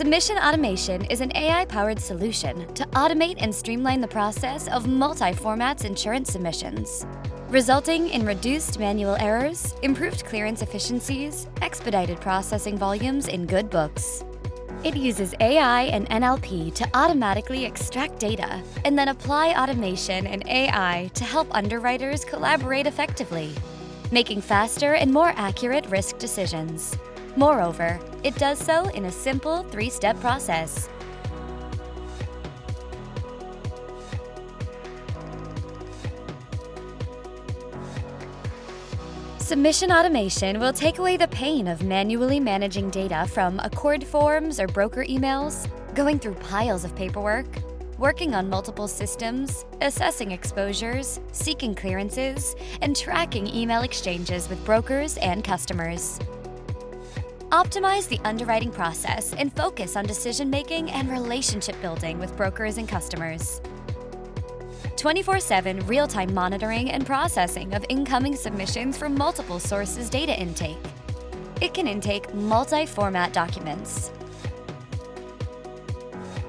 Submission automation is an AI-powered solution to automate and streamline the process of multi-formats insurance submissions, resulting in reduced manual errors, improved clearance efficiencies, expedited processing volumes in good books. It uses AI and NLP to automatically extract data and then apply automation and AI to help underwriters collaborate effectively, making faster and more accurate risk decisions. Moreover, it does so in a simple 3-step process. Submission automation will take away the pain of manually managing data from ACORD forms or broker emails, going through piles of paperwork, working on multiple systems, assessing exposures, seeking clearances, and tracking email exchanges with brokers and customers. Optimize the underwriting process and focus on decision-making and relationship building with brokers and customers. 24/7 real-time monitoring and processing of incoming submissions from multiple sources data intake. It can intake multi-format documents.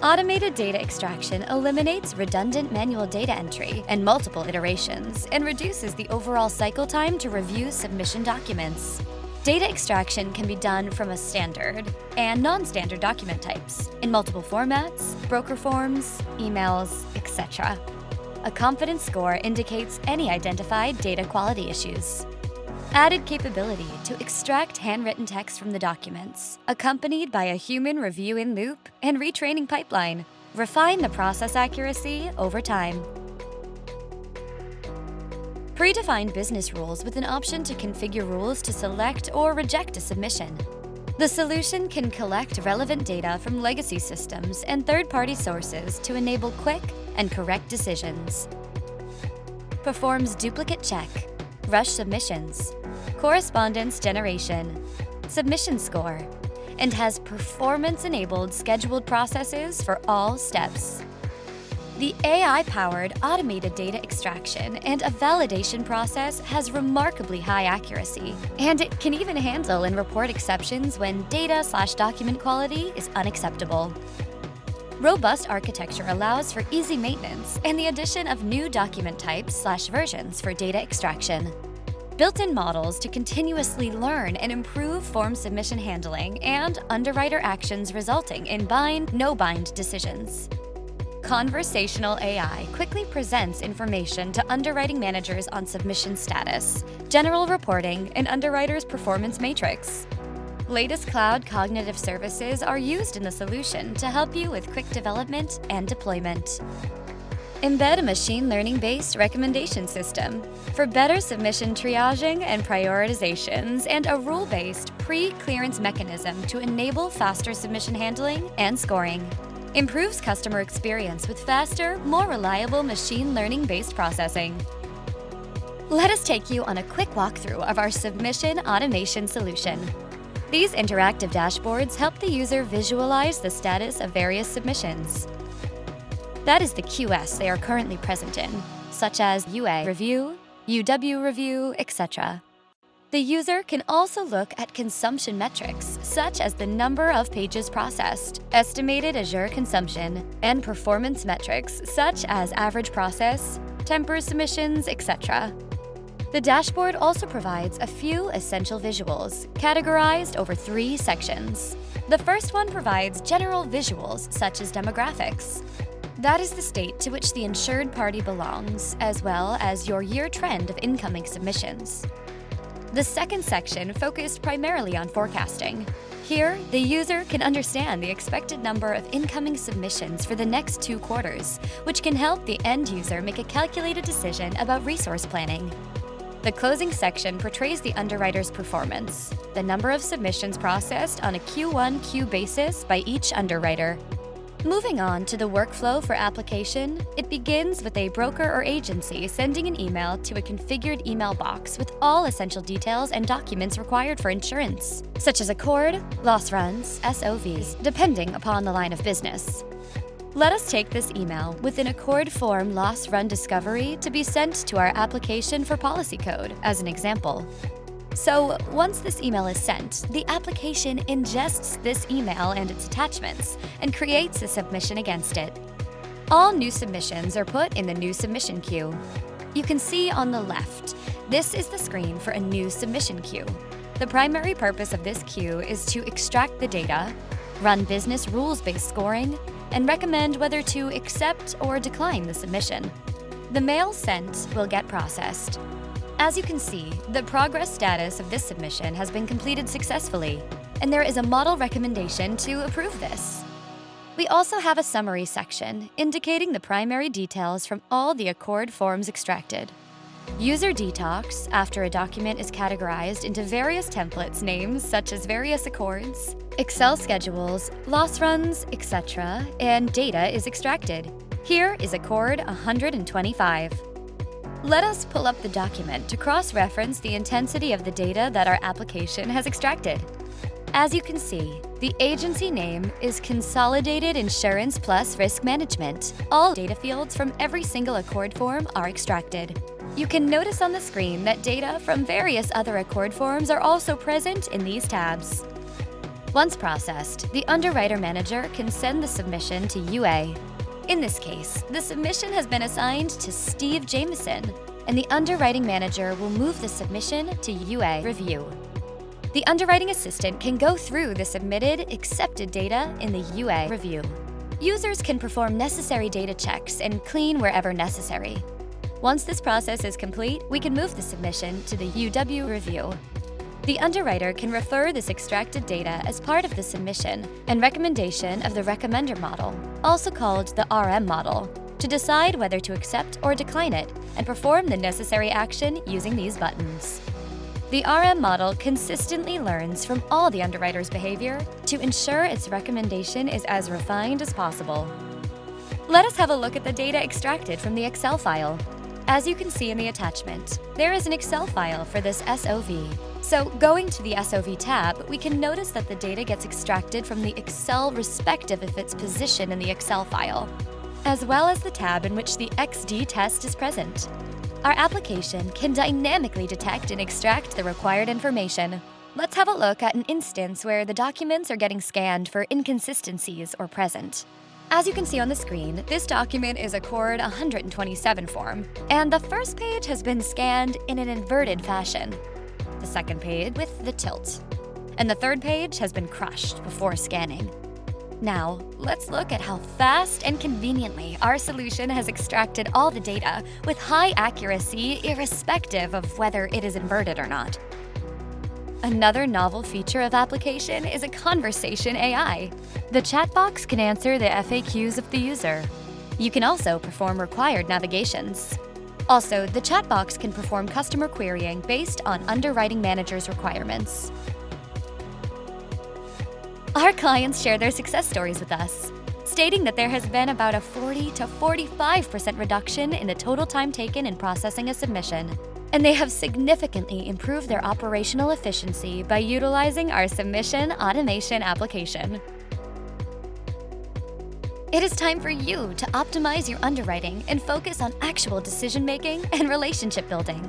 Automated data extraction eliminates redundant manual data entry and multiple iterations and reduces the overall cycle time to review submission documents. Data extraction can be done from a standard and non-standard document types in multiple formats, broker forms, emails, etc. A confidence score indicates any identified data quality issues. Added capability to extract handwritten text from the documents, accompanied by a human review in loop and retraining pipeline. Refine the process accuracy over time. Predefined business rules with an option to configure rules to select or reject a submission. The solution can collect relevant data from legacy systems and third-party sources to enable quick and correct decisions. Performs duplicate check, rush submissions, correspondence generation, submission score, and has performance-enabled scheduled processes for all steps. The AI-powered automated data extraction and a validation process has remarkably high accuracy, and it can even handle and report exceptions when data/document quality is unacceptable. Robust architecture allows for easy maintenance and the addition of new document types/versions for data extraction. Built-in models to continuously learn and improve form submission handling and underwriter actions resulting in bind/no-bind decisions. Conversational AI quickly presents information to underwriting managers on submission status, general reporting, and underwriters' performance matrix. Latest cloud cognitive services are used in the solution to help you with quick development and deployment. Embed a machine learning-based recommendation system for better submission triaging and prioritizations, and a rule-based pre-clearance mechanism to enable faster submission handling and scoring. Improves customer experience with faster, more reliable machine learning-based processing. Let us take you on a quick walkthrough of our submission automation solution. These interactive dashboards help the user visualize the status of various submissions. That is the QS they are currently present in, such as UA review, UW review, etc. The user can also look at consumption metrics, such as the number of pages processed, estimated Azure consumption, and performance metrics, such as average process, temper submissions, etc. The dashboard also provides a few essential visuals, categorized over 3 sections. The first one provides general visuals, such as demographics. That is the state to which the insured party belongs, as well as your year trend of incoming submissions. The second section focused primarily on forecasting. Here, the user can understand the expected number of incoming submissions for the next 2 quarters, which can help the end user make a calculated decision about resource planning. The closing section portrays the underwriter's performance, the number of submissions processed on a Q1Q basis by each underwriter. Moving on to the workflow for application, it begins with a broker or agency sending an email to a configured email box with all essential details and documents required for insurance, such as ACORD, loss runs, SOVs, depending upon the line of business. Let us take this email with an ACORD form loss run discovery to be sent to our application for policy code as an example. So once this email is sent, the application ingests this email and its attachments and creates a submission against it. All new submissions are put in the new submission queue. You can see on the left, this is the screen for a new submission queue. The primary purpose of this queue is to extract the data, run business rules-based scoring, and recommend whether to accept or decline the submission. The mail sent will get processed. As you can see, the progress status of this submission has been completed successfully, and there is a model recommendation to approve this. We also have a summary section indicating the primary details from all the Accord forms extracted. User detox after a document is categorized into various templates names such as various accords, Excel schedules, loss runs, etc., and data is extracted. Here is Accord 125. Let us pull up the document to cross-reference the intensity of the data that our application has extracted. As you can see, the agency name is Consolidated Insurance Plus Risk Management. All data fields from every single Accord form are extracted. You can notice on the screen that data from various other Accord forms are also present in these tabs. Once processed, the Underwriter Manager can send the submission to UA. In this case, the submission has been assigned to Steve Jameson, and the Underwriting Manager will move the submission to UA review. The underwriting assistant can go through the submitted, accepted data in the UA review. Users can perform necessary data checks and clean wherever necessary. Once this process is complete, we can move the submission to the UW review. The underwriter can refer this extracted data as part of the submission and recommendation of the recommender model, also called the RM model, to decide whether to accept or decline it and perform the necessary action using these buttons. The RM model consistently learns from all the underwriter's behavior to ensure its recommendation is as refined as possible. Let us have a look at the data extracted from the Excel file. As you can see in the attachment, there is an Excel file for this SOV. So going to the SOV tab, we can notice that the data gets extracted from the Excel respective of its position in the Excel file, as well as the tab in which the XD test is present. Our application can dynamically detect and extract the required information. Let's have a look at an instance where the documents are getting scanned for inconsistencies or present. As you can see on the screen, this document is Accord 127 form, and the first page has been scanned in an inverted fashion, the second page with the tilt, and the third page has been crushed before scanning. Now, let's look at how fast and conveniently our solution has extracted all the data with high accuracy irrespective of whether it is inverted or not. Another novel feature of application is a conversation AI. The chat box can answer the FAQs of the user. You can also perform required navigations. Also, the chat box can perform customer querying based on Underwriting Manager's requirements. Our clients share their success stories with us, stating that there has been about a 40 to 45% reduction in the total time taken in processing a submission, and they have significantly improved their operational efficiency by utilizing our submission automation application. It is time for you to optimize your underwriting and focus on actual decision-making and relationship building.